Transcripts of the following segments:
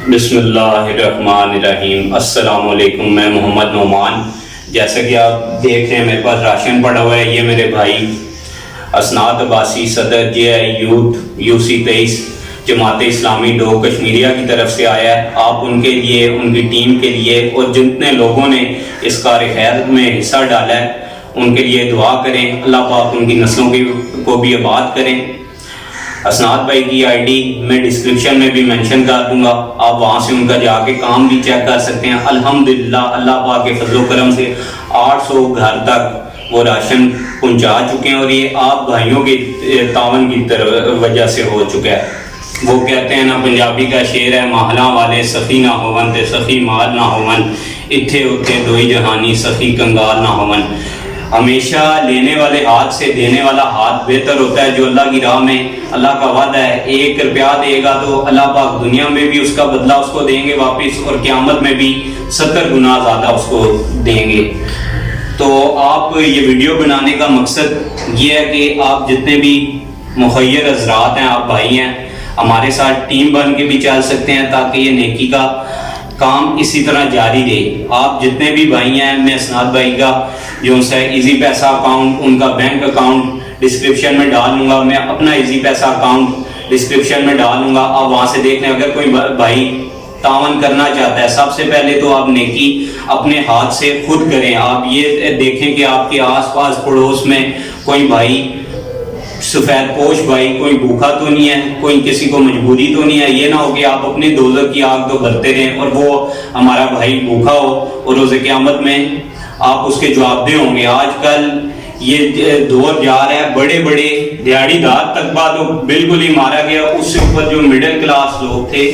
بسم اللہ الرحمن الرحیم۔ السلام علیکم، میں محمد نعمان۔ جیسا کہ آپ دیکھ رہے ہیں میرے پاس راشن پڑا ہوا ہے۔ یہ میرے بھائی اسناد عباسی، صدر JI youth UC 23 Jamaat Islami do کشمیریہ کی طرف سے آیا ہے۔ آپ ان کے لیے، ان کی ٹیم کے لیے اور جتنے لوگوں نے اس کار خیر میں حصہ ڈالا ہے ان کے لیے دعا کریں۔ اللہ پاک ان کی نسلوں کو بھی آباد کریں۔ اسناد بھائی کی ID میں ڈسکرپشن میں بھی مینشن کر دوں گا، آپ وہاں سے ان کا جا کے کام بھی چیک کر سکتے ہیں۔ الحمدللہ اللہ پاک کے فضل و کرم سے 800 گھر تک وہ راشن پہنچا چکے ہیں، اور یہ آپ بھائیوں کے تعاون کی وجہ سے ہو چکا ہے۔ وہ کہتے ہیں نا، پنجابی کا شعر ہے، محلاں والے سخی نہ ہون تے سخی مال نہ ہون، اتھے اتھے دوئی جہانی سخی کنگال نہ ہون۔ ہمیشہ لینے والے ہاتھ سے دینے والا ہاتھ بہتر ہوتا ہے۔ جو اللہ کی راہ میں، اللہ کا وعدہ ہے 1 روپیہ دے گا تو اللہ پاک دنیا میں بھی اس کا بدلہ اس کو دیں گے واپس، اور قیامت میں بھی 70 گنا زیادہ اس کو دیں گے۔ تو آپ یہ ویڈیو بنانے کا مقصد یہ ہے کہ آپ جتنے بھی مخیر حضرات ہیں، آپ بھائی ہیں، ہمارے ساتھ ٹیم بن کے بھی چل سکتے ہیں تاکہ یہ نیکی کا کام اسی طرح جاری رہے۔ آپ جتنے بھی بھائی ہیں، میں اسناد بھائی کا جو ہے ایزی پیسہ اکاؤنٹ، ان کا بینک اکاؤنٹ ڈسکرپشن میں ڈال دوں گا، میں اپنا ایزی پیسہ اکاؤنٹ ڈسکرپشن میں ڈال دوں گا، آپ وہاں سے دیکھ لیں۔ اگر کوئی بھائی تعاون کرنا چاہتا ہے، سب سے پہلے تو آپ نیکی اپنے ہاتھ سے خود کریں۔ آپ یہ دیکھیں کہ آپ کے آس پاس پڑوس میں کوئی بھائی سفید پوش بھائی کوئی بھوکا تو نہیں ہے، کوئی کسی کو مجبوری تو نہیں ہے۔ یہ نہ ہو کہ آپ اپنی دوزخ کی آگ تو بھرتے رہیں اور وہ ہمارا بھائی بھوکا ہو اور روز قیامت میں آپ اس کے جواب دہ ہوں گے۔ آج کل یہ دور جا رہا ہے، بڑے بڑے دیہڑی دار طبقہ تو بالکل ہی مارا گیا، اس سے اوپر جو مڈل کلاس لوگ تھے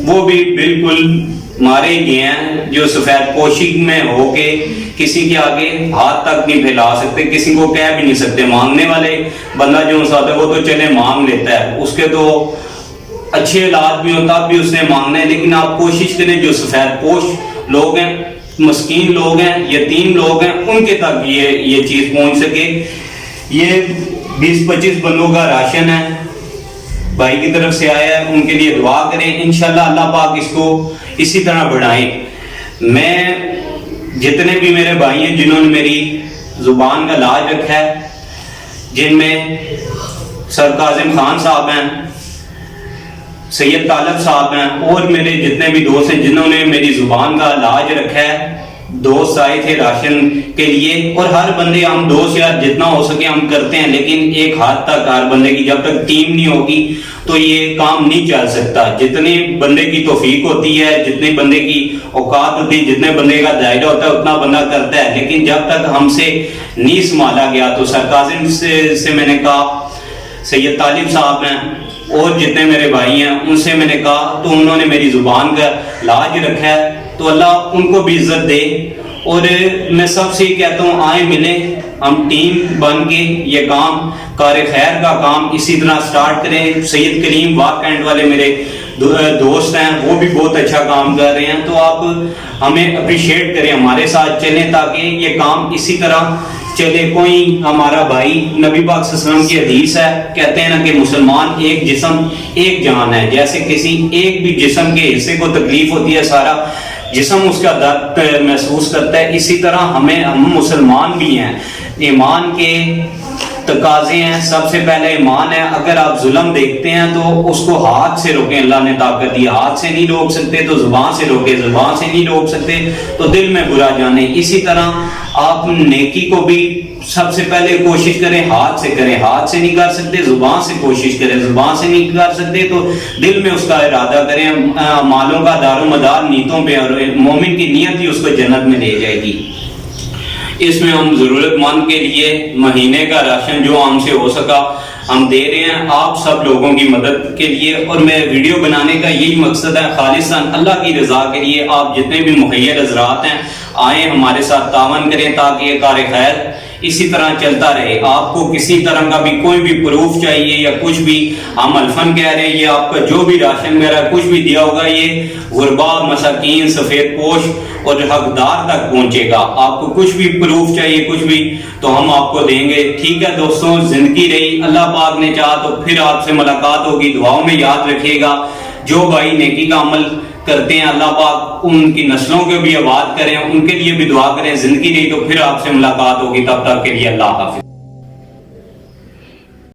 وہ بھی بالکل مارے گئے ہیں، جو سفید پوشی میں ہو کے کسی کے آگے ہاتھ تک نہیں پھیلا سکتے، کسی کو کہہ بھی نہیں سکتے۔ مانگنے والے بندہ جو ہوتا ہے وہ تو چلے مانگ لیتا ہے، اس کے تو اچھے حالات بھی ہوتا بھی اس نے مانگنا ہے، لیکن آپ کوشش کریں جو سفید پوش لوگ ہیں، مسکین لوگ ہیں، یتیم لوگ ہیں، ان کے تک یہ چیز پہنچ سکے۔ یہ 20-25 بندوں کا راشن ہے، بھائی کی طرف سے آیا ہے، ان کے لیے دعا کریں۔ انشاءاللہ اللہ پاک اس کو اسی طرح بڑھائیں۔ میں جتنے بھی میرے بھائی ہیں جنہوں نے میری زبان کا لاج رکھا ہے، جن میں سر کاظم خان صاحب ہیں، سید طالب صاحب ہیں، اور میرے جتنے بھی دوست ہیں جنہوں نے میری زبان کا لاج رکھا ہے، دوست آئے تھے راشن کے لیے، اور ہر بندے ہم دوست یار جتنا ہو سکے ہم کرتے ہیں، لیکن ایک حد تک ہر بندے کی جب تک ٹیم نہیں ہوگی تو یہ کام نہیں چل سکتا۔ جتنے بندے کی توفیق ہوتی ہے، جتنے بندے کی اوقات ہوتی ہے، جتنے بندے کا دائرہ ہوتا ہے اتنا بندہ کرتا ہے، لیکن جب تک ہم سے نہیں سنبھالا گیا تو سر کاظم سے میں نے کہا، سید طالب صاحب ہیں اور جتنے میرے بھائی ہیں ان سے میں نے کہا، تو انہوں نے میری زبان کا لاج رکھا ہے، تو اللہ ان کو بھی عزت دے۔ اور میں سب سے کہتا ہوں آئیں ملیں، ہم ٹیم بن کے یہ کام کار خیر کا کام اسی طرح سٹارٹ کریں۔ سید کریم واک اینڈ والے میرے دوست ہیں، وہ بھی بہت اچھا کام کر رہے ہیں، تو آپ ہمیں اپریشیٹ کریں، ہمارے ساتھ چلیں تاکہ یہ کام اسی طرح چلے۔ کوئی ہمارا بھائی، نبی پاک صلی اللہ علیہ وسلم کی حدیث ہے، کہتے ہیں نا کہ مسلمان ایک جسم ایک جان ہے۔ جیسے کسی ایک بھی جسم کے حصے کو تکلیف ہوتی ہے، سارا جسم اس کا درد محسوس کرتا ہے، اسی طرح ہم مسلمان بھی ہیں۔ ایمان کے تقاضے ہیں، سب سے پہلے ایمان ہے۔ اگر آپ ظلم دیکھتے ہیں تو اس کو ہاتھ سے روکیں، اللہ نے طاقت دی، ہاتھ سے نہیں روک سکتے تو زبان سے روکیں، زبان سے نہیں روک سکتے تو دل میں برا جانیں۔ اسی طرح آپ نیکی کو بھی سب سے پہلے کوشش کریں ہاتھ سے کریں، ہاتھ سے نہیں کر سکتے زبان سے کوشش کریں، زبان سے نہیں کر سکتے تو دل میں اس کا ارادہ کریں۔ مالوں کا دار و مدار نیتوں پہ، اور مومن کی نیت ہی اس کو جنت میں لے جائے گی۔ اس میں ہم ضرورت مند کے لیے مہینے کا راشن جو ہم سے ہو سکا ہم دے رہے ہیں، آپ سب لوگوں کی مدد کے لیے۔ اور میں ویڈیو بنانے کا یہی مقصد ہے، خالصاً اللہ کی رضا کے لیے۔ آپ جتنے بھی مخیر حضرات ہیں آئیں ہمارے ساتھ تعاون کریں تاکہ یہ کار خیر اسی طرح چلتا رہے۔ آپ کو کسی طرح کا بھی کوئی بھی پروف چاہیے یا کچھ بھی، ہم الفن کہہ رہے ہیں، یہ آپ کا جو بھی راشن وغیرہ کچھ بھی دیا ہوگا یہ غربا، مساکین، سفید پوش اور حقدار تک پہنچے گا۔ آپ کو کچھ بھی پروف چاہیے کچھ بھی تو ہم آپ کو دیں گے۔ ٹھیک ہے دوستوں، زندگی رہی، اللہ پاک نے چاہا تو پھر آپ سے ملاقات ہوگی۔ دعاؤں میں یاد رکھیے گا۔ جو بھائی نیکی کا عمل کرتے ہیں اللہ پاک ان کی نسلوں کو بھی آباد کریں، ان کے لیے بھی دعا کریں. زندگی نہیں تو پھر آپ سے ملاقات ہوگی، تب تک کے لیے اللہ حافظ.